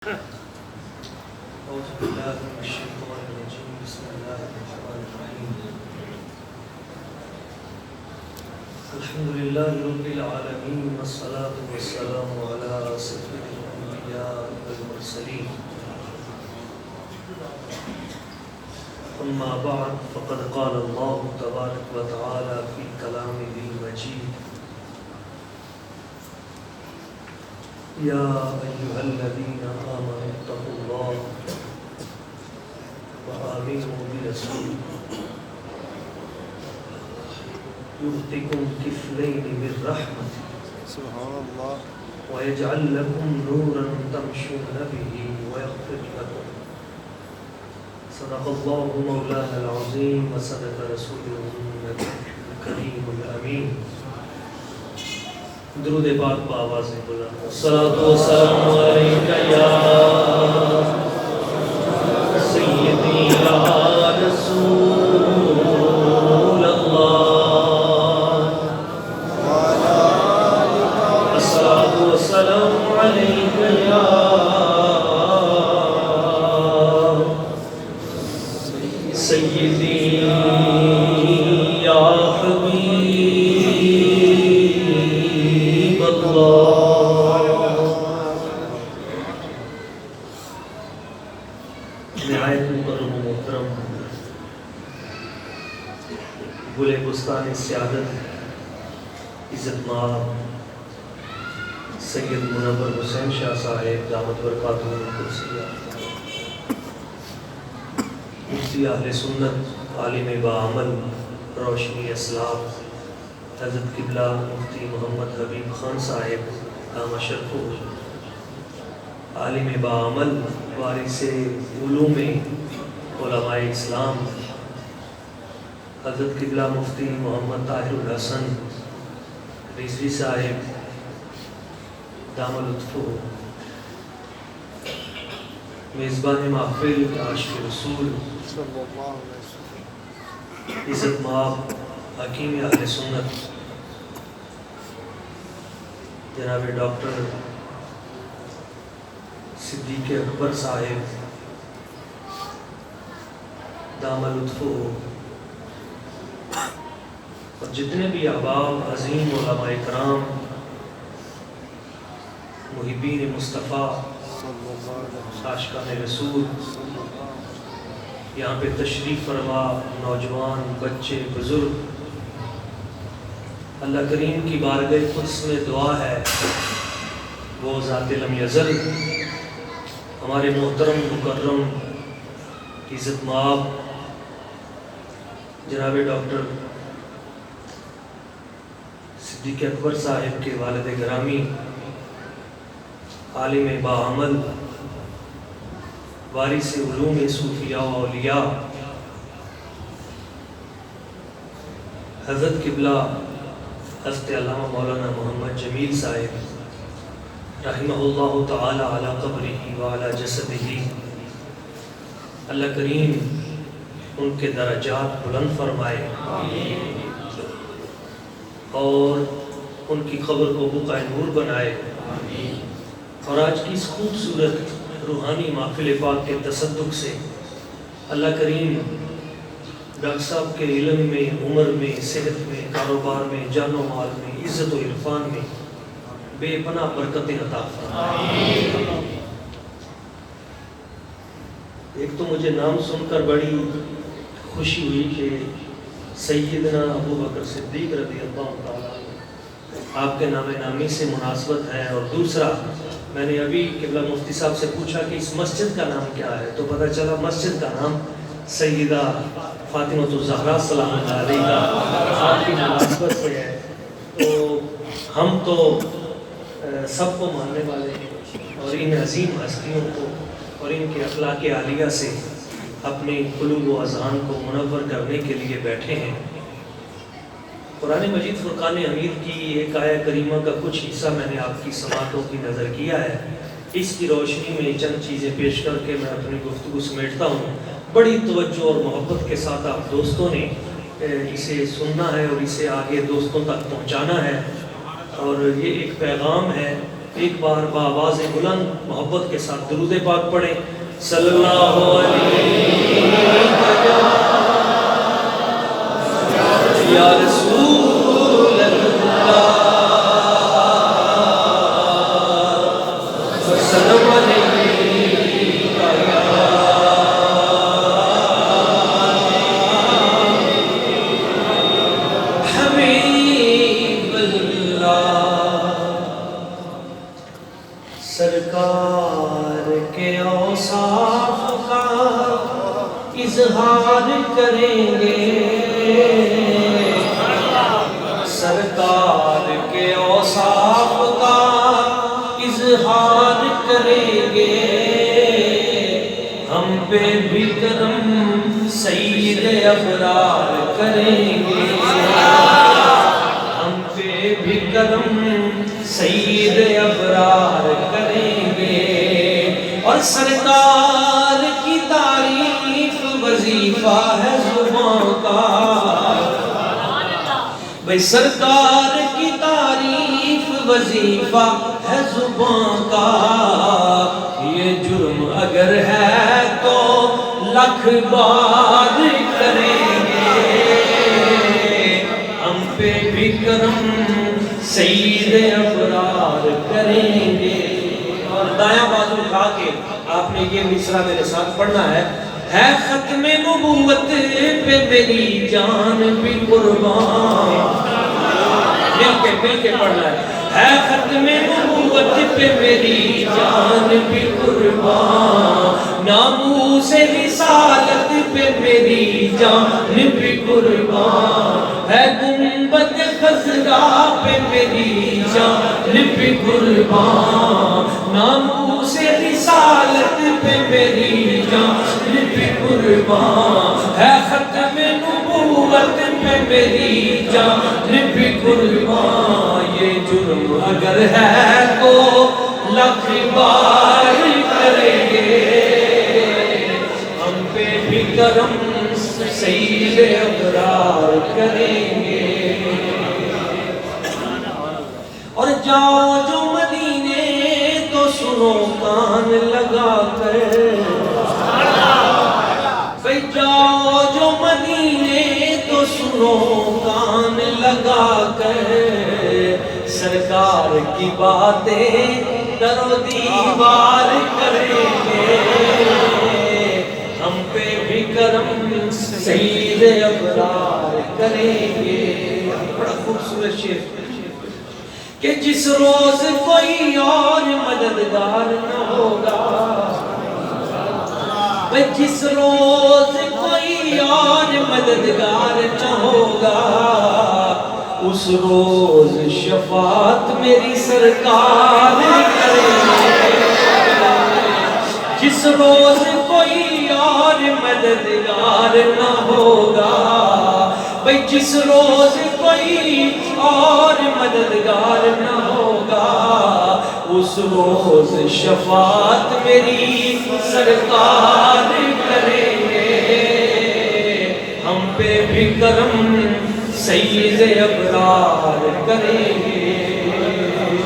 أعوذ بالله من الشيطان الرجيم بسم الله الرحمن الرحيم الحمد لله رب العالمين والصلاة والسلام على سيد الأنبياء والمرسلين أما بعد فقد قال الله تبارك وتعالى في كلامه المجيد يا أيها الذين آمنوا اتقوا الله وآمنوا برسوله يؤتكم كفلين من رحمته سبحان الله ويجعل لكم نورا تمشون به ويغفر لكم صدق الله مولانا العظيم وصدق رسوله النبي الكريم الأمين درود پاک بآواز بلند الصلاة والسلام علیک یا سیدی یا رسول اللہ الصلاة والسلام علیک یا سیدی یا حبیب نہایت مکرم و محترم گل بستان سعادت عزت مآب سید منور حسین شاہ صاحب دامت برکاتہ القدسیہ مفتی اہل سنت عالم باعمل روشنی اسلاف حضرت قبلہ مفتی محمد حبیب خان صاحب دامہ شرفہ عالم باعمل وارث علوم علماء اسلام حضرت قبلہ مفتی محمد طاہر الحسن رضوی صاحب دامہ لطفہ میزبان محفل عاشق رسول صلی اللہ علیہ وسلم عزت مآب حکیم اہل سنت جناب ڈاکٹر صدیق اکبر صاحب دامہ لطفہ اور جتنے بھی احباب عظیم علماء کرام محبین مصطفیٰ عاشقان رسول یہاں پہ تشریف فرما نوجوان بچے بزرگ اللہ کریم کی بارگاہ قدس میں دعا ہے وہ ذات لم یزل ہمارے محترم مکرم عزت مآب جناب ڈاکٹر صدیق اکبر صاحب کے والد گرامی عالم باعمل وارث علوم صوفیاء و اولیاء حضرت قبلہ حضرت علامہ مولانا محمد جمیل صاحب رحمہ اللہ تعالی علی قبرہ وعلی جسدہ اللہ کریم ان کے درجات بلند فرمائے اور ان کی قبر کو بقعہ نور بنائے اور آج کی اس خوبصورت روحانی محفل پاک کے تصدق سے اللہ کریم ڈاکٹر صاحب کے علم میں عمر میں صحت میں کاروبار میں جان و مال میں عزت و عرفان میں بے پناہ برکتیں عطا فرمائے۔ ایک تو مجھے نام سن کر بڑی خوشی ہوئی کہ سیدنا ابو بکر صدیق رضی اللہ تعالیٰ آپ کے نام نامی سے مناسبت ہے، اور دوسرا میں نے ابھی قبلہ مفتی صاحب سے پوچھا کہ اس مسجد کا نام کیا ہے تو پتہ چلا مسجد کا نام سیدہ فاطمہ الزہرا سلام اللہ علیہا آپ کی مناسبت سے ہے۔ تو ہم تو سب کو ماننے والے ہیں اور ان عظیم ہستیوں کو اور ان کے اخلاق عالیہ سے اپنے قلوب و اذہان کو منور کرنے کے لیے بیٹھے ہیں۔ قرآن مجید فرقان حمید کی ایک آیہ کریمہ کا کچھ حصہ میں نے آپ کی سماعتوں کی نظر کیا ہے، اس کی روشنی میں چند چیزیں پیش کر کے میں اپنی گفتگو سمیٹتا ہوں۔ بڑی توجہ اور محبت کے ساتھ آپ دوستوں نے اسے سننا ہے اور اسے آگے دوستوں تک پہنچانا ہے، اور یہ ایک پیغام ہے ایک بار بآواز بلند محبت کے ساتھ درود پاک پڑھیں صلی اللہ علیہ یا رسول اللہ وسلم علیہ یا حبیب اللہ سرکار کے اوصاف کا اظہار کریں گے سرکار کے اوصاف کا اظہار کریں گے ہم پہ بھی کرم سید ابرار کریں گے ہم پہ بھی کرم سید ابرار کریں گے اور سرکار کی تعریف وظیفہ ہے زبان کا بھئی سرکار کی تعریف وظیفہ ہے زبان کا یہ جرم اگر ہے تو لکھ بار کریں گے ہم پہ بھی کرم سید ابرار کریں گے اور دایاں بازو اٹھا کے آپ نے یہ مصرع میرے ساتھ پڑھنا ہے ختم نبوت پہ میری جان بھی قربان مل کے پڑھنا ہے ختم نبوت پہ میری جان بھی قربان ناموس رسالت پہ میری جان بھی قربان ہے گنبد خضرا پہ میری جان بھی قربان ناموس رسالت پہ میری جان بھی قربان ہے ختم نبوت پہ میری جان بھی قربان یہ جرم اگر ہے تو لکھ بار کریں گے ہم پہ بھی کرم سید ابرار کریں گے اور جاؤ جو مدینے تو سنو کان لگا کر بھئی جاؤ جو مدینے تو سنو کان لگا کر سرکار کی باتیں در و دیوار کریں گے ہم پہ بھی کرم سید ابرار کریں گے بڑا خوبصورت شعر کہ جس روز کوئی اور مددگار نہ ہوگا جس روز کوئی اور مددگار نہ ہوگا اس روز شفاعت میری سرکار کریں گے جس روز کوئی اور مددگار نہ ہوگا بھئی جس روز کوئی اور مددگار نہ ہوگا اس روز شفاعت میری سرکار کریں گے ہم پہ بھی کرم سید ابرار کریں گے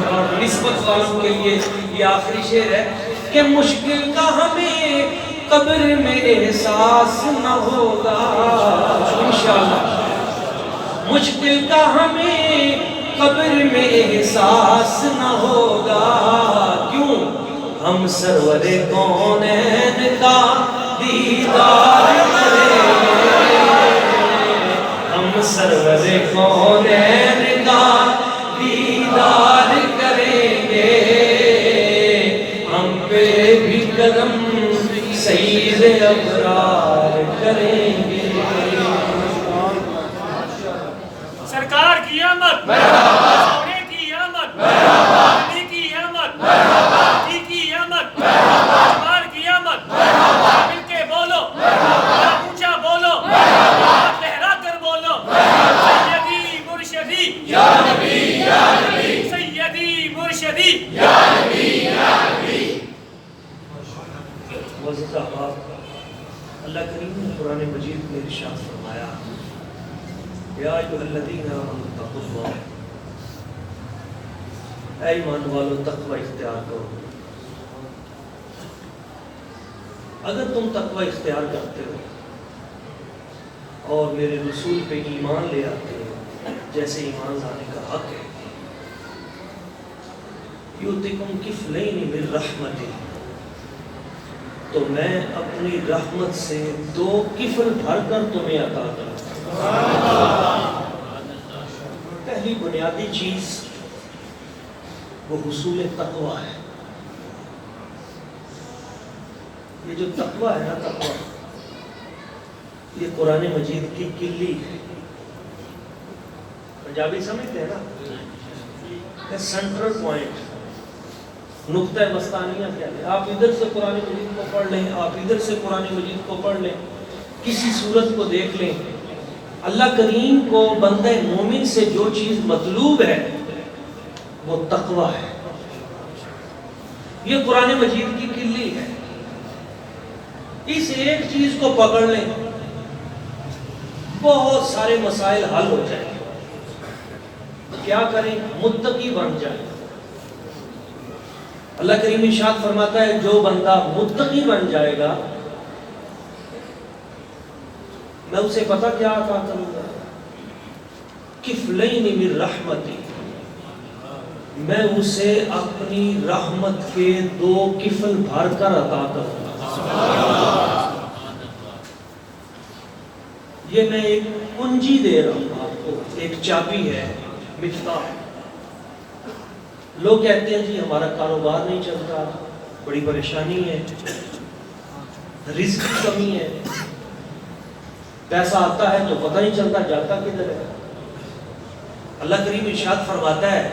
اور نسبت والوں کے لیے یہ آخری شعر ہے کہ مشکل کا ہمیں قبر میں احساس نہ ہوگا انشاءاللہ مشکل کا ہمیں قبر میں احساس نہ ہوگا کیوں ہم سرور کونین کا دیدار کریں گے ہم سرور کونین کا دیدار کریں گے ہم پہ بھی کرم سید ابرار کریں گے سرکار کی آمد سونے کی آمد نبی کی آمد نبی کی آمد اجمال کی آمد مل کے بولو اونچا بولو ہاتھ لہرا کر بولو سیدی مرشدی یا نبی سیدی مرشدی یا نبی وزد احباب اللہ کریم نے قرآن مجید میں ارشاد فرمایا یا ایھا الذین آمنوا اتقوا اللہ اے ایمان والو تقوی اختیار کرو. اگر تم تقوی اختیار کرتے ہو اور میرے رسول پہ ایمان لے آتے ہو جیسے ایمان لانے کا حق ہے، یؤتکم کفلین من رحمتی، تو میں اپنی رحمت سے 2 کفل بھر کر تمہیں عطا کروں. پہلی بنیادی چیز وہ حصول تقوی ہے. یہ جو تقوی ہے نا، تقوی یہ قرآن مجید کی کلی ہے. پنجابی سمجھتے ہیں نا، سینٹرل پوائنٹ، نقطہ مستانیہ کیا ہے. آپ ادھر سے قرآن مجید کو پڑھ لیں، آپ ادھر سے قرآن مجید کو پڑھ لیں، کسی صورت کو دیکھ لیں، اللہ کریم کو بندہ مومن سے جو چیز مطلوب ہے وہ تقوی ہے. یہ قرآن مجید کی کلی ہے. اس ایک چیز کو پکڑ لیں، بہت سارے مسائل حل ہو جائیں. کیا کریں؟ متقی بن جائیں. اللہ کریم ارشاد فرماتا ہے جو بندہ متقی بن جائے گا میں اسے پتہ کیا عطا کروں گا؟ کفلین من رحمتی، میں اسے اپنی رحمت کے 2 کفل بھر کر عطا کروں گا. یہ میں ایک کنجی دے رہا ہوں آپ کو، ایک چابی ہے، مفتاح. لوگ کہتے ہیں جی ہمارا کاروبار نہیں چلتا، بڑی پریشانی ہے، رزق کی کمی ہے، پیسہ آتا ہے تو پتہ نہیں چلتا جاتا کدھر ہے. اللہ کریم ارشاد فرماتا ہے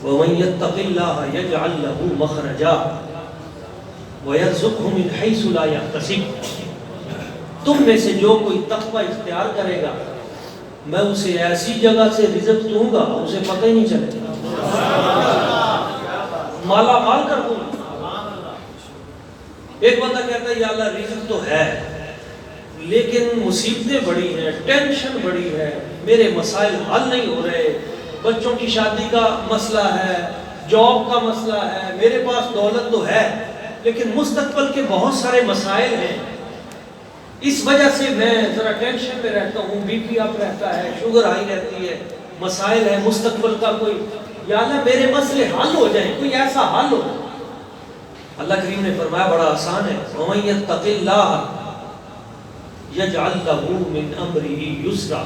وَمَن يَتَّقِ اللَّهَ يَجْعَلْ لَهُ مَخْرَجًا وَيَرْزُقْهُ مِنْ حَيْثُ لَا يَحْتَسِبُ. تم میں سے جو کوئی تقوی اختیار کرے گا میں اسے ایسی جگہ سے رزق دوں گا اسے پتہ ہی نہیں چلے گا، مالا مال کر دوں گا. ایک بندہ کہتا ہے یا اللہ رزق تو ہے لیکن مصیبتیں بڑی ہیں، ٹینشن بڑی ہے، میرے مسائل حل نہیں ہو رہے، بچوں کی شادی کا مسئلہ ہے، جاب کا مسئلہ ہے، میرے پاس دولت تو ہے لیکن مستقبل کے بہت سارے مسائل ہیں، اس وجہ سے میں ذرا ٹینشن میں رہتا ہوں، بی پی اپ رہتا ہے، شوگر ہائی رہتی ہے، مسائل ہے مستقبل کا. کوئی یا اللہ میرے مسئلے حل ہو جائیں، کوئی ایسا حل ہو. اللہ کریم نے فرمایا بڑا آسان ہے وَمَن يَتَّقِ اللَّهَ يَجْعَلْ لَهُ مِنْ أَمْرِهِ يُسْرًا.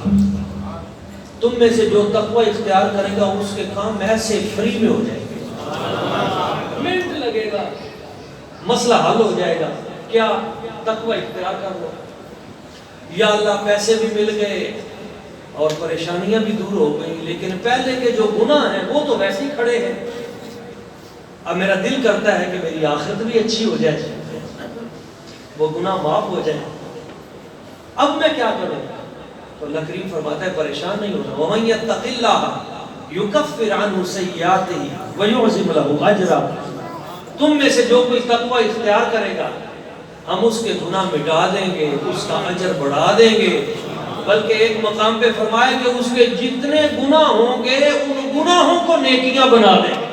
تم میں سے جو تقوی اختیار کرے گا اس کے کام ایسے فری میں ہو جائیں گے، منٹ لگے گا، مسئلہ حل ہو جائے گا. کیا؟ تقوی اختیار کر لو. یا اللہ پیسے بھی مل گئے اور پریشانیاں بھی دور ہو گئیں لیکن پہلے کے جو گناہ ہیں وہ تو ویسے ہی کھڑے ہیں. اب میرا دل کرتا ہے کہ میری آخرت بھی اچھی ہو جائے، وہ گناہ معاف ہو جائے. اب میں کیا کروں؟ تو اللہ کریم فرماتا ہے پریشان نہیں ہونا. وَمَن يَتَّقِ اللَّهَ يُكَفِّرْ عَنْهُ سَيِّئَاتِهِ وَيُعْظِمْ لَهُ أَجْرًا. تم میں سے جو کوئی تقوی اختیار کرے گا ہم اس کے گناہ مٹا دیں گے، اس کا اجر بڑھا دیں گے. بلکہ ایک مقام پہ فرمایا کہ اس کے جتنے گناہ ہوں گے ان گناہوں کو نیکیاں بنا دیں گے.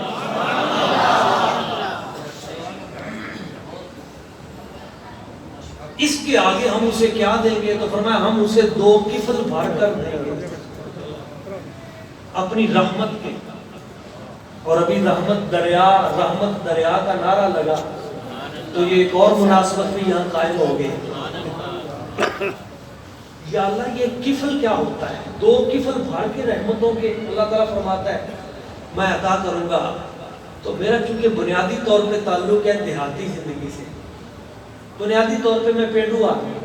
اس کے آگے ہم اسے کیا دیں گے؟ تو فرمایا ہم اسے 2 کفل بھر کر دیں گے اپنی رحمت کے. اور ابھی رحمت دریا کا نعرہ لگا تو یہ ایک اور مناسبت بھی یہاں قائم ہو گئی. یا اللہ یہ کفل کیا ہوتا ہے؟ 2 کفل بھر کے رحمتوں کے اللہ تعالیٰ فرماتا ہے میں عطا کروں گا. تو میرا چونکہ بنیادی طور پہ تعلق ہے دیہاتی زندگی سے، بنیادی طور پہ میں پینڈو آدمی،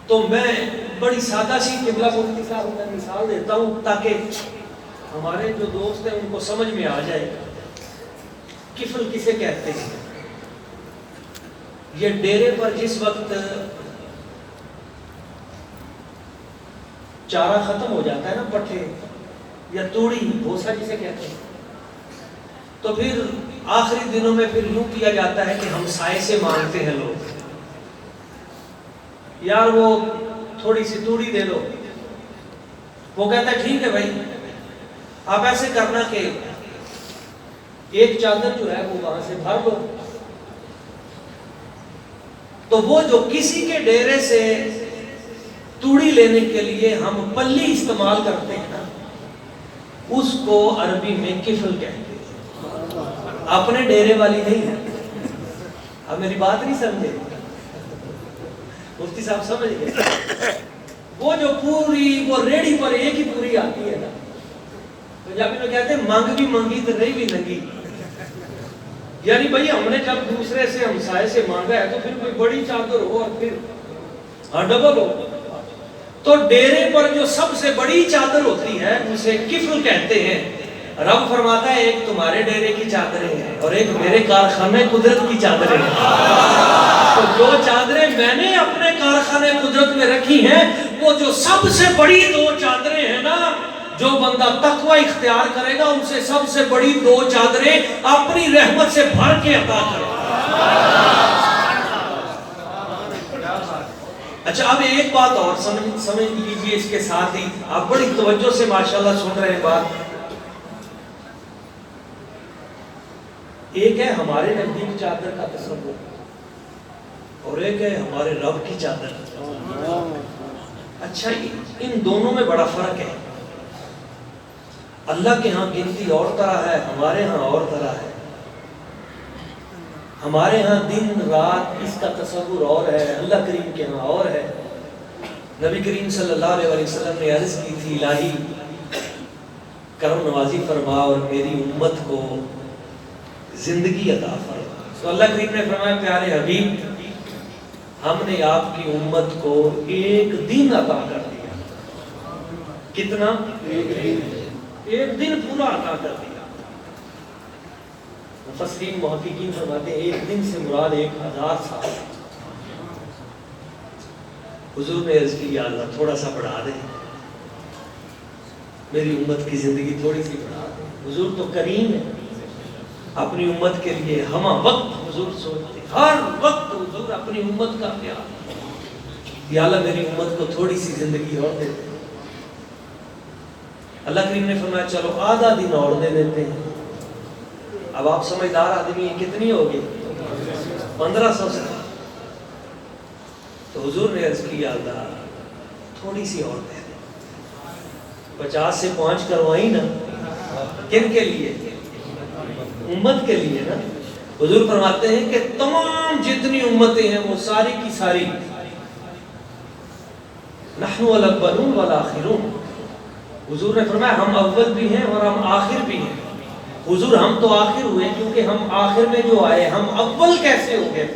تو میں بڑی سادہ سی قبلہ مفتی صاحب میں مثال دیتا ہوں تاکہ ہمارے جو دوست ہیں ان کو سمجھ میں آ جائے. کفل کسے کہتے ہیں؟ یہ ڈیرے پر جس وقت چارہ ختم ہو جاتا ہے نا، پٹھے یا توڑی بھوسا جسے کہتے ہیں، تو پھر آخری دنوں میں پھر یوں کیا جاتا ہے کہ ہم سائے سے مانگتے ہیں لوگ، یار وہ تھوڑی سی توڑی دے دو. وہ کہتا ہے ٹھیک ہے بھائی آپ ایسے کرنا کہ ایک چادر جو ہے وہ وہاں سے بھر دو، تو وہ جو کسی کے ڈیرے سے توڑی لینے کے لیے ہم پلی استعمال کرتے ہیں نا، اس کو عربی میں کفل کہتے ہیں، اپنے ڈیرے والی نہیں ہے۔ اب میری بات نہیں سمجھے؟ مفتی صاحب سمجھ گئے؟ وہ جو پوری وہ ریڑھی پر ایک ہی پوری آتی ہے نا، پنجابی میں کہتے ہیں مانگ بھی منگی تو رہی بھی ننگی، یعنی بھائی ہم نے جب دوسرے سے ہمسائے سے مانگا ہے تو پھر کوئی بڑی چادر ہو اور پھر ڈبل ہو، تو ڈیرے پر جو سب سے بڑی چادر ہوتی ہے اسے کفل کہتے ہیں۔ رب فرماتا ہے ایک تمہارے ڈیرے کی چادریں ہیں اور ایک میرے کارخانے قدرت کی چادریں ہیں، تو جو چادریں میں نے اپنے کارخانے قدرت میں رکھی ہیں وہ جو سب سے بڑی دو چادریں ہیں نا، جو بندہ تقوی اختیار کرے گا اسے سب سے بڑی دو چادریں اپنی رحمت سے بھر کے عطا کرے گا۔ اچھا اب ایک بات اور سمجھ لیجئے اس کے ساتھ ہی، آپ بڑی توجہ سے ماشاءاللہ سن رہے ہیں بات۔ ایک ہے ہمارے نزدیک چادر کا تصور اور ایک ہے ہمارے رب کی چادر۔ اچھا ان دونوں میں بڑا فرق ہے۔ اللہ کے ہاں گنتی اور طرح ہے، ہمارے ہاں اور طرح ہے۔ ہمارے ہاں دن رات اس کا تصور اور ہے، اللہ کریم کے ہاں اور ہے۔ نبی کریم صلی اللہ علیہ وسلم نے عرض کی تھی الہی کرم نوازی فرما اور میری امت کو زندگی عطا فرما، تو اللہ کریم نے فرمایا پیارے حبیب ہم نے آپ کی امت کو ایک دن عطا کر دیا۔ کتنا؟ ایک دن پورا عطا کر دیا۔ مفسرین محققین فرماتے ہیں ایک دن سے مراد 1000 سال۔ حضور نے عرض کی یا اللہ تھوڑا سا بڑھا دے، میری امت کی زندگی تھوڑی سی بڑھا دے۔ حضور تو کریم ہے، اپنی امت کے لیے ہم وقت حضور سوچتے، ہر وقت حضور اپنی امت کا خیال، یا اللہ میری امت کو تھوڑی سی زندگی اور دے دے۔ اللہ کریم نے فرمایا چلو آدھا دن اور دے دیتے ہیں۔ اب آپ سمجھدار آدمی ہیں، کتنی ہوگی؟ 1500 سے۔ تو حضور نے عرض کیا اللہ تھوڑی سی اور دے دے۔ 50 سے 5 کروائی نا، کن کے لیے؟ امت کے لیے نا۔ حضور فرماتے ہیں کہ تمام جتنی امتیں ہیں وہ ساری کی ساری نحن الاولون والآخرون، حضور نے فرمایا ہم اول بھی ہیں اور ہم آخر بھی ہیں۔ حضور ہم تو آخر ہوئے کیونکہ ہم آخر میں جو آئے، ہم اول کیسے ہو گئے؟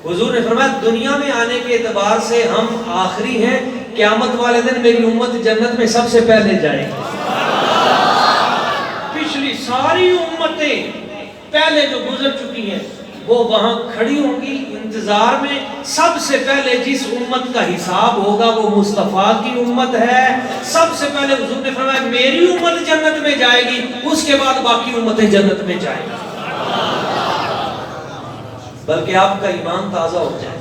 حضور نے فرمایا دنیا میں آنے کے اعتبار سے ہم آخری ہیں، قیامت والے دن میری امت جنت میں سب سے پہلے جائے گی۔ پچھلی ساری امتیں پہلے جو گزر چکی ہیں وہ وہاں کھڑی ہوں گی انتظار میں، سب سے پہلے جس امت کا حساب ہوگا وہ مصطفیٰ کی امت ہے۔ سب سے پہلے حضور نے فرمایا میری امت جنت میں جائے گی، اس کے بعد باقی امتیں جنت میں جائیں گی، بلکہ آپ کا ایمان تازہ ہو جائے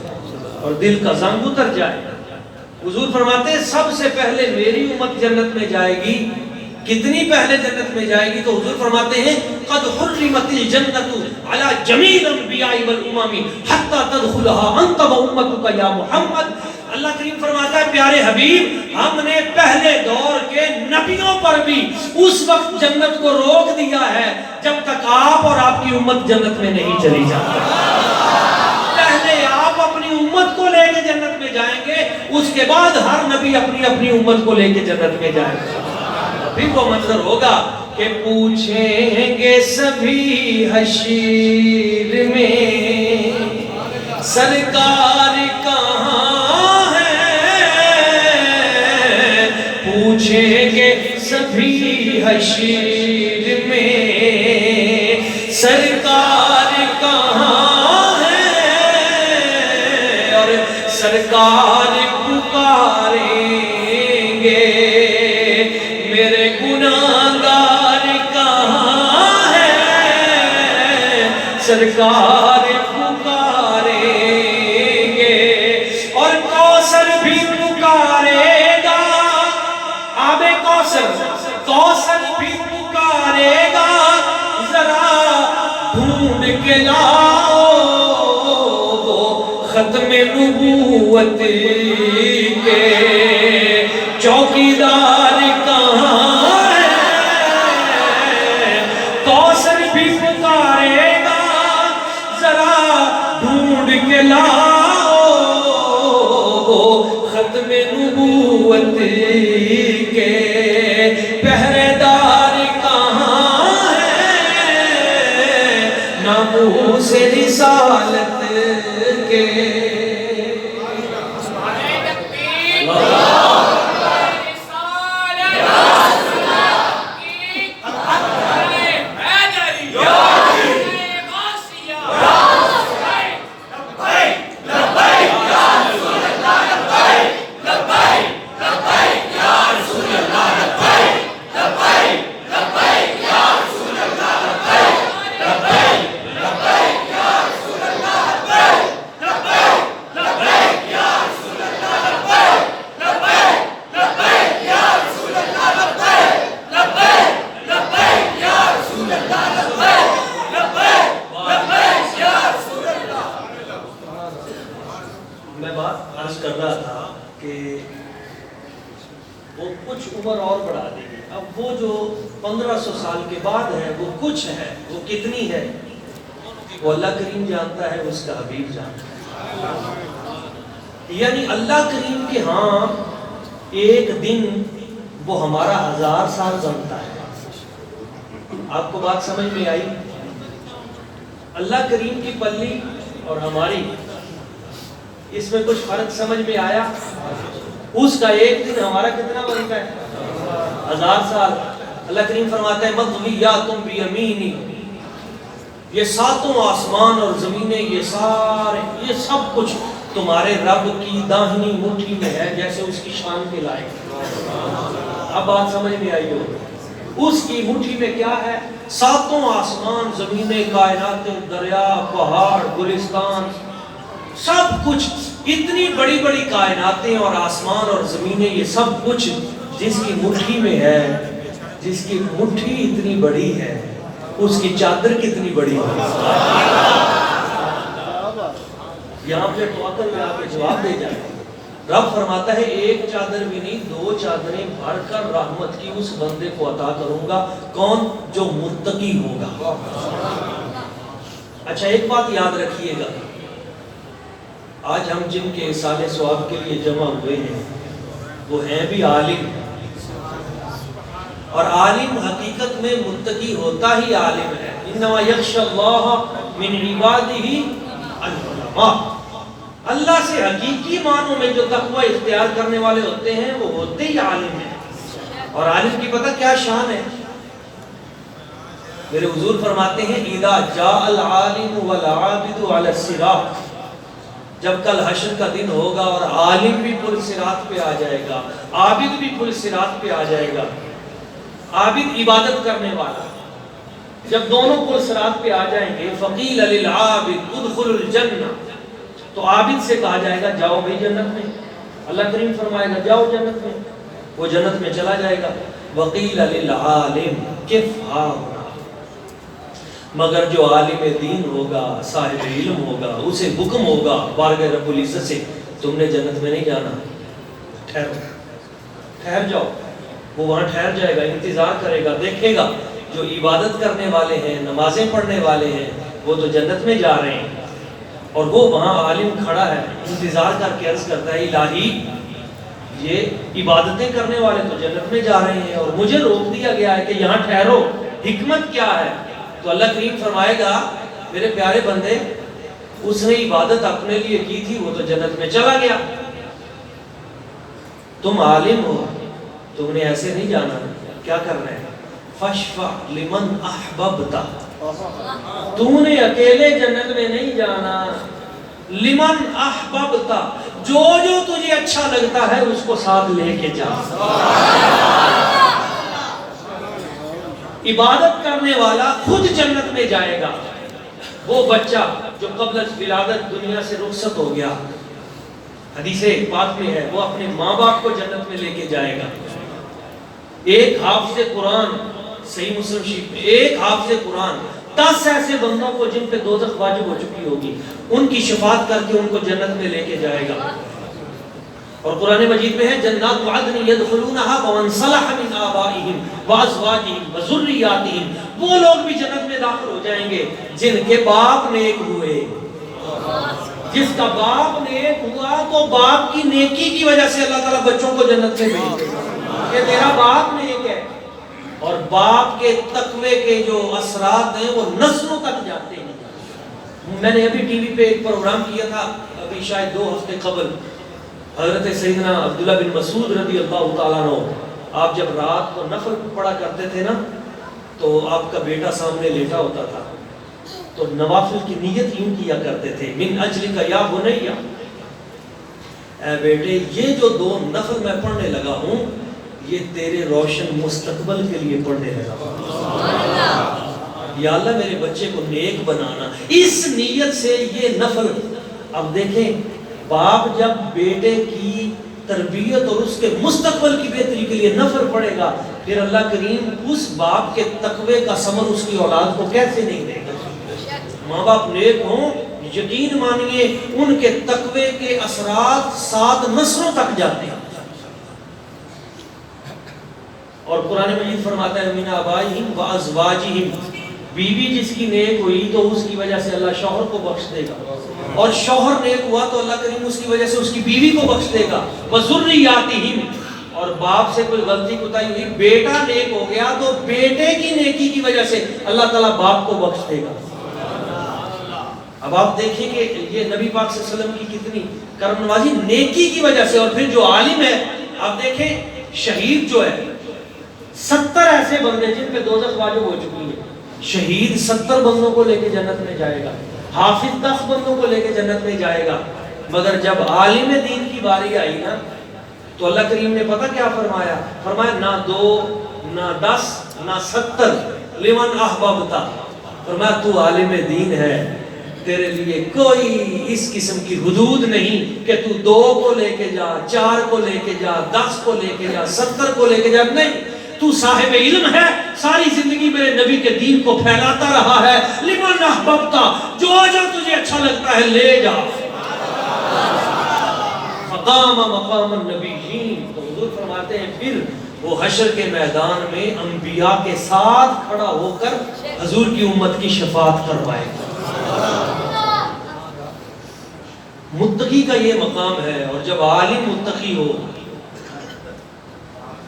اور دل کا زنگ اتر جائے۔ حضور فرماتے ہیں سب سے پہلے میری امت جنت میں جائے گی۔ کتنی پہلے جنت میں جائے گی؟ تو حضور فرماتے ہیں قد حرمت الجنت علی جمیع الانبیاء والامم حتی تدخلها انت وامتک یا محمد۔ اللہ کریم فرماتا ہے پیارے حبیب ہم نے پہلے دور کے نبیوں پر بھی اس وقت جنت کو روک دیا ہے جب تک آپ اور آپ کی امت جنت میں نہیں چلی جاتی۔ پہلے آپ اپنی امت کو لے کے جنت میں جائیں گے، اس کے بعد ہر نبی اپنی اپنی امت کو لے کے جنت میں جائیں گے۔ ابھی وہ منظر ہوگا کہ پوچھیں گے سبھی حشیر میں سرکار کہاں ہے، پوچھیں گے سبھی حشیر میں سرکار کہاں ہے، اور سرکار پکاریں گے میرے گناہگار کہاں ہے، سرکار پکاریں گے، اور کوثر بھی پکارے گا، آب کوثر بھی پکارے ختم نبوت کے چوکیدار کہاں ہے؟ کوثر بھی پکارے گا ذرا ڈھونڈ کے لاؤ، ختم نبوت کے پہرے دار کہاں ہے؟ ناموس رسالت کے میں بات عرض کر رہا تھا کہ وہ کچھ عمر اور بڑھا دے گی. اب وہ جو 1500 سال کے بعد ہے وہ کچھ ہے، وہ کتنی ہے وہ اللہ کریم جانتا ہے، اس کا حبیب جانتا ہے. یعنی اللہ کریم کے ہاں ایک دن وہ ہمارا 1000 سال بنتا ہے. آپ کو بات سمجھ میں آئی؟ اللہ کریم کی پلی اور ہماری اس میں کچھ فرق سمجھ میں آیا؟ اس کا ایک دن ہمارا کتنا بنتا ہے؟ 1000 سال. اللہ کریم فرماتا ہے مطویاتم بیمینی، یہ ساتوں آسمان اور زمینیں، یہ سارے، یہ سب کچھ تمہارے رب کی داہنی مٹھی میں ہے، جیسے اس کی شان کے لائق. اب بات سمجھ میں آئی ہو؟ اس کی مٹھی میں کیا ہے؟ ساتوں آسمان، زمینیں، کائنات، دریا، پہاڑ، گلستان، سب کچھ. اتنی بڑی بڑی کائناتیں اور آسمان اور زمینیں، یہ سب کچھ جس کی مٹھی میں ہے، جس کی مٹھی اتنی بڑی ہے، اس کی چادر کتنی بڑی ہے. یہاں پہ توکل میں آ کے جواب دے جائے. رب فرماتا ہے ایک چادر بھی نہیں، 2 چادریں بھر کر رحمت کی اس بندے کو عطا کروں گا. کون؟ جو متقی ہوگا. اچھا ایک بات یاد رکھیے گا، آج ہم جن کے احسان ثواب کے لیے جمع ہوئے ہیں وہ ہیں بھی عالم، اور عالم حقیقت میں متقی ہوتا ہی عالم ہے. انما یخشی اللہ من عبادہ العلماء. اللہ سے حقیقی معنوں میں جو تقوی اختیار کرنے والے ہوتے ہیں وہ ہوتے ہی عالم ہیں. اور عالم کی پتہ کیا شان ہے؟ میرے حضور فرماتے ہیں اذا جاء العالم والعابد علی الصراط، جب کل حشر کا دن ہوگا اور عالم بھی پل صراط پہ آ جائے گا، عابد بھی پل صراط پہ آ جائے گا. عابد عبادت کرنے والا، جب دونوں پل صراط پہ آ جائیں گے فقیل للعابد ادخل الجنہ، تو عابد سے کہا جائے گا جاؤ بھائی جنت میں. اللہ کریم فرمائے گا جاؤ جنت میں، وہ جنت میں چلا جائے گا. وقیل للعالم کف ہاؤنا، مگر جو عالم دین ہوگا، صاحب علم ہوگا، اسے حکم ہوگا بارگاہ رب العزت سے تم نے جنت میں نہیں جانا، ٹھہر جاؤ. وہ وہاں ٹھہر جائے گا، انتظار کرے گا، دیکھے گا جو عبادت کرنے والے ہیں، نمازیں پڑھنے والے ہیں، وہ تو جنت میں جا رہے ہیں. اور وہ وہاں عالم کھڑا ہے، انتظار کر کے عرض کرتا ہے الہی یہ عبادتیں کرنے والے تو جنت میں جا رہے ہیں اور مجھے روک دیا گیا ہے کہ یہاں ٹھہرو، حکمت کیا ہے؟ تو اللہ کریم فرمائے گا میرے پیارے بندے، اس نے عبادت اپنے لیے کی تھی، وہ تو جنت میں چلا گیا. تم عالم ہو، تم نے ایسے نہیں جانا. کیا کرنا ہے؟ فشفع لمن احببتا، تو نے اکیلے جنت میں نہیں جانا. لمن احببتا، جو جو تجھے اچھا لگتا ہے اس کو ساتھ لے کے جا. عبادت کرنے والا خود جنت میں جائے گا. وہ بچہ جو قبل ولادت دنیا سے رخصت ہو گیا، حدیث پاک میں ہے، وہ اپنے ماں باپ کو جنت میں لے کے جائے گا. ایک حافظ قرآن، صحیح مسلم شریف میں، ایک حافظ قرآن 10 ایسے بندوں کو جن پہ دوزخ واجب ہو چکی ہوگی، ان کی شفاعت کر کے ان کو جنت میں لے کے جائے گا۔ اور قرآن مجید میں ہے جنات عدن يدخلونها ومن صلح من آبائهم وازواجهم وذرياتهم، وہ لوگ بھی جنت میں داخل ہو جائیں گے جن کے باپ نیک ہوئے۔ جس کا باپ نیک ہوا تو باپ کی نیکی کی وجہ سے اللہ تعالیٰ بچوں کو جنت میں بھیج دے گا کہ تیرا باپ نیک ہے۔ اور باپ کے تقوی کے جو اثرات ہیں وہ نسلوں تک جاتے ہیں۔ میں نے ابھی ٹی وی پہ ایک پروگرام کیا تھا، ابھی شاید 2 ہفتے قبل، حضرت سیدنا عبداللہ بن مسعود رضی اللہ تعالیٰ عنہ، آپ جب رات کو نفل پڑھا کرتے تھے نا تو آپ کا بیٹا سامنے لیٹا ہوتا تھا، تو نوافل کی نیت یوں کیا کرتے تھے، من اجلک یا بنیا، اے بیٹے یہ جو 2 نفل میں پڑھنے لگا ہوں یہ تیرے روشن مستقبل کے لیے پڑھنے لگا ہوں، یا اللہ میرے بچے کو نیک بنانا، اس نیت سے یہ نفل۔ اب دیکھیں باپ جب بیٹے کی تربیت اور اس کے مستقبل کی بہتری کے لیے نفل پڑھے گا، پھر اللہ کریم اس باپ کے تقوی کا ثمر اس کی اولاد کو کیسے نہیں دے گا؟ ماں باپ نیک ہوں، یقین مانیے ان کے تقوی کے اثرات 7 نسلوں تک جاتے ہیں۔ اور قرآن مجید فرماتا ہے من آبائہم و ازواجہم، بیوی جس کی نیک ہوئی تو اس کی وجہ سے اللہ شوہر کو بخش دے گا، اور شوہر نیک ہوا تو اللہ کریم اس کی وجہ سے اس کی بیوی کو بخش دے گا، وذریاتہم، اور باپ سے کوئی غلطی کوتاہی ہوئی بیٹا نیک ہو گیا تو بیٹے کی نیکی کی وجہ سے اللہ تعالیٰ باپ کو بخش دے گا۔ اب آپ دیکھیں کہ یہ نبی پاک صلی اللہ علیہ وسلم کی کتنی کرم نوازی نیکی کی وجہ سے۔ اور پھر جو عالم ہے، آپ دیکھیں شہید جو ہے، 70 ایسے بندے جن پہ دوزخ واجب ہو چکی ہے، شہید 70 بندوں کو لے کے جنت میں جائے گا، حافظ 10 بندوں کو لے کے جنت میں جائے گا، مگر جب عالم دین کی باری آئی نا تو اللہ کریم نے پتہ کیا فرمایا؟ فرمایا نہ 2 نہ 10 نہ 70، لمن احببتا، فرمایا تو عالم دین ہے، تیرے لیے کوئی اس قسم کی حدود نہیں کہ تو 2 کو لے کے جا، 4 کو لے کے جا، 10 کو لے کے جا، 70 کو لے کے جا، نہیں، تو صاحب علم ہے، ساری زندگی میرے نبی کے دین کو پھیلاتا رہا ہے، لمن احببتا، جو تجھے اچھا لگتا ہے لے جا۔ مقام مقام النبیین، تو حضور فرماتے ہیں پھر وہ حشر کے میدان میں انبیاء کے ساتھ کھڑا ہو کر حضور کی امت کی شفاعت کروائے گا۔ متقی کا یہ مقام ہے، اور جب عالم متقی ہو،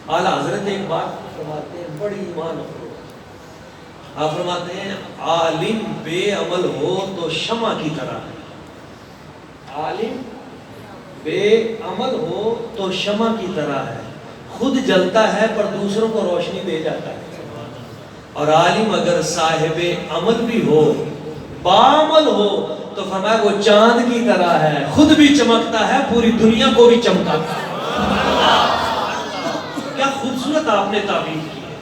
اعلیٰ حضرت ایک بات فرماتے ہیں بڑی ایمان افروز، آپ فرماتے ہیں عالم بے عمل ہو تو شمع کی طرح ہے، عالم بے عمل ہو تو شمع کی طرح ہے، خود جلتا ہے پر دوسروں کو روشنی دے جاتا ہے، اور عالم اگر صاحب عمل بھی ہو، بعمل ہو، تو فرمایا وہ چاند کی طرح ہے، خود بھی چمکتا ہے، پوری دنیا کو بھی چمکاتا ہے۔ کیا خوبصورت آپ نے تعبیر کی ہے۔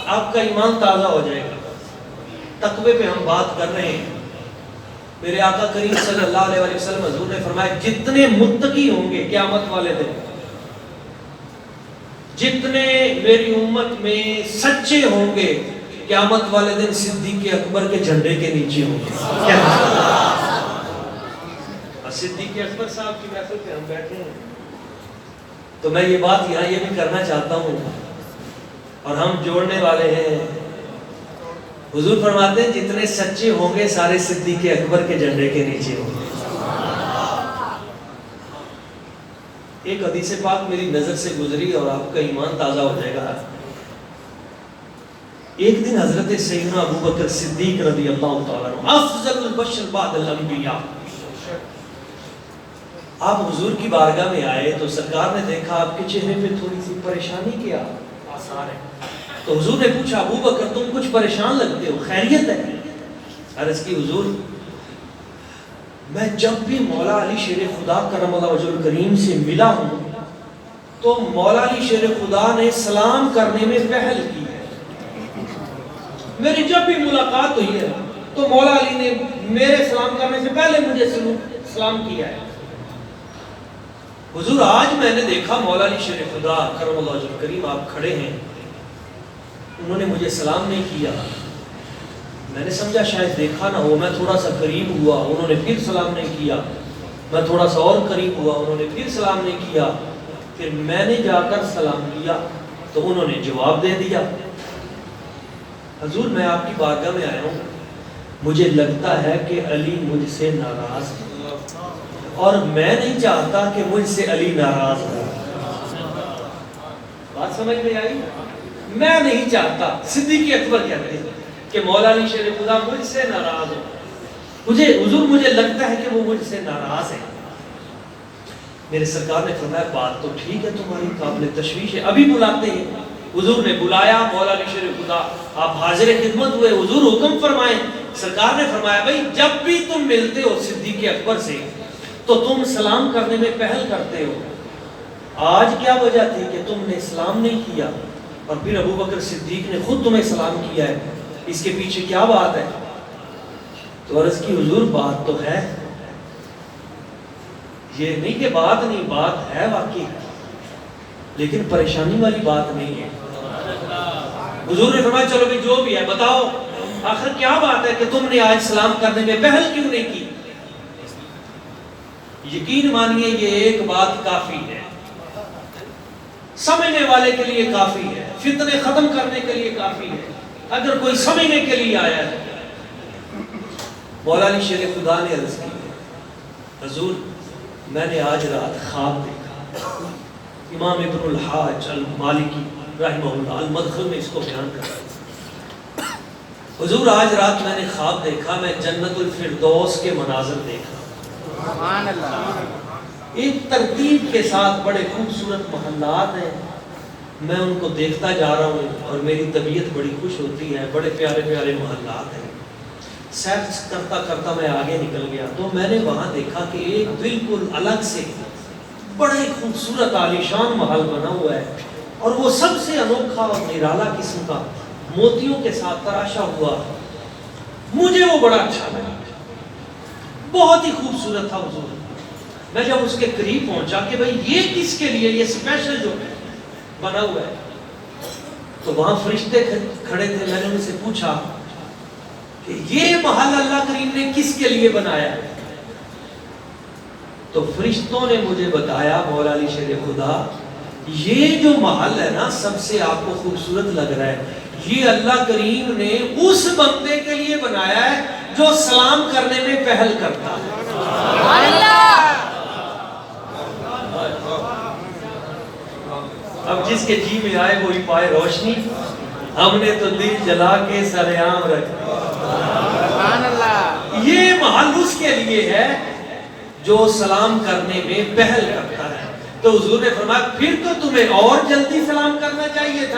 آپ کا ایمان تازہ ہو جائے گا۔ تقوی پہ ہم بات کر رہے ہیں، میرے آقا کریم صلی اللہ علیہ وسلم حضور نے فرمایا جتنے متقی ہوں گے قیامت والے دن، جتنے میری امت میں سچے ہوں گے قیامت والے دن صدیق اکبر کے جھنڈے کے نیچے ہوں گے۔ صدیق اکبر صاحب کی محفل پہ ہم بیٹھے ہیں، تو میں یہ بات یہاں یہ بھی کرنا چاہتا ہوں، اور ہم جوڑنے والے ہیں۔ حضور فرماتے ہیں جتنے سچے ہوں گے سارے صدیق اکبر کے جھنڈے کے نیچے ہوں گے۔ ایک حدیث پاک میری نظر سے گزری اور آپ کا ایمان تازہ ہو جائے گا۔ ایک دن حضرت سیدنا ابو بکر صدیق رضی اللہ تعالیٰ عنہ، افضل البشر بعد الانبیاء، آپ حضور کی بارگاہ میں آئے تو سرکار نے دیکھا آپ کے چہرے پہ تھوڑی سی پریشانی کے آثار ہیں، تو حضور نے پوچھا ابو بکر تم کچھ پریشان لگتے ہو، خیریت ہے؟ عرض کی حضور میں جب بھی مولا علی شیر خدا کرم اللہ وجہ الکریم سے ملا ہوں تو مولا علی شیر خدا نے سلام کرنے میں پہل کی ہے، میری جب بھی ملاقات ہوئی ہے تو مولا علی نے میرے سلام کرنے سے پہلے مجھے سلام کیا ہے۔ حضور آج میں نے دیکھا مولا علی شیر خدا کرم اللہ وجہ الکریم آپ کھڑے ہیں، انہوں نے مجھے سلام نہیں کیا، میں نے سمجھا شاید دیکھا نہ ہو، میں تھوڑا سا قریب ہوا، انہوں نے پھر سلام نہیں کیا، میں تھوڑا سا اور قریب ہوا، انہوں نے پھر سلام نہیں کیا، پھر میں نے جا کر سلام کیا تو انہوں نے جواب دے دیا، حضور میں آپ کی بارگاہ میں آیا ہوں، مجھے لگتا ہے کہ علی مجھ سے ناراض ہے اور میں نہیں چاہتا کہ مجھ سے علی ناراض ہو۔ بات سمجھ میں آئی؟ میں نہیں چاہتا، صدیق اکبر کہتے ہیں کہ مولا علی شیر خدا مجھ سے ناراض ہو، حضور مجھے لگتا ہے کہ وہ مجھ سے ناراض ہے۔ میرے سرکار نے فرمایا بات تو ٹھیک ہے تمہاری، قابل تشویش ہے، ابھی بلاتے ہیں۔ حضور نے بلایا، مولا علی شیر خدا آپ حاضر خدمت ہوئے، حضور حکم فرمائیں۔ سرکار نے فرمایا بھائی جب بھی تم ملتے ہو صدیق اکبر سے تو تم سلام کرنے میں پہل کرتے ہو، آج کیا وجہ تھی کہ تم نے سلام نہیں کیا اور پھر ابو بکر صدیق نے خود تمہیں سلام کیا ہے، اس کے پیچھے کیا بات ہے؟ تو عرض کی حضور بات تو ہے، یہ نہیں کہ بات نہیں، بات ہے واقعی، لیکن پریشانی والی بات نہیں ہے۔ حضور نے فرمایا چلو بھی جو بھی ہے بتاؤ آخر کیا بات ہے کہ تم نے آج سلام کرنے میں پہل کیوں نہیں کی؟ یقین مانیے یہ ایک بات کافی ہے، سمجھنے والے کے لیے کافی ہے، فتنے ختم کرنے کے لیے کافی ہے، اگر کوئی سمجھنے کے لیے آیا ہے۔ مولا علی شیر خدا نے عرض کی حضور میں نے آج رات خواب دیکھا، امام ابن الحاج المالکی رحمہ اللہ المدخل میں اس کو بیان کرتا ہے، حضور آج رات میں نے خواب دیکھا، میں جنت الفردوس کے مناظر دیکھا، سبحان اللہ، ایک ترتیب کے ساتھ بڑے خوبصورت محلات ہیں، میں ان کو دیکھتا جا رہا ہوں اور میری طبیعت بڑی خوش ہوتی ہے، بڑے پیارے پیارے محلات ہیں، سیر کرتا کرتا میں آگے نکل گیا تو میں نے وہاں دیکھا کہ ایک بالکل الگ سے بڑے خوبصورت عالیشان محل بنا ہوا ہے اور وہ سب سے انوکھا اور نرالا قسم کا موتیوں کے ساتھ تراشا ہوا، مجھے وہ بڑا اچھا لگا، بہت ہی خوبصورت تھا حضور۔ میں جب اس کے قریب پہنچا کہ بھئی یہ کس کے لیے یہ اسپیشل جو بنا ہوا ہے، تو وہاں فرشتے کھڑے تھے، میں نے ان سے پوچھا کہ یہ محل اللہ کریم نے کس کے لیے بنایا ہے؟ تو فرشتوں نے مجھے بتایا مولا علی شیر خدا یہ جو محل ہے نا سب سے آپ کو خوبصورت لگ رہا ہے، یہ اللہ کریم نے اس بندے کے لیے بنایا ہے جو سلام کرنے میں پہل کرتا ہے۔ اب جس کے جی میں آئے وہی پائے روشنی، ہم نے تو دل جلا کے سرعام رکھ دیا۔ یہ محل اس کے لیے ہے جو سلام کرنے میں پہل کرتا ہے۔ تو حضور نے فرمایا پھر تو تمہیں اور جلدی سلام کرنا چاہیے تھا،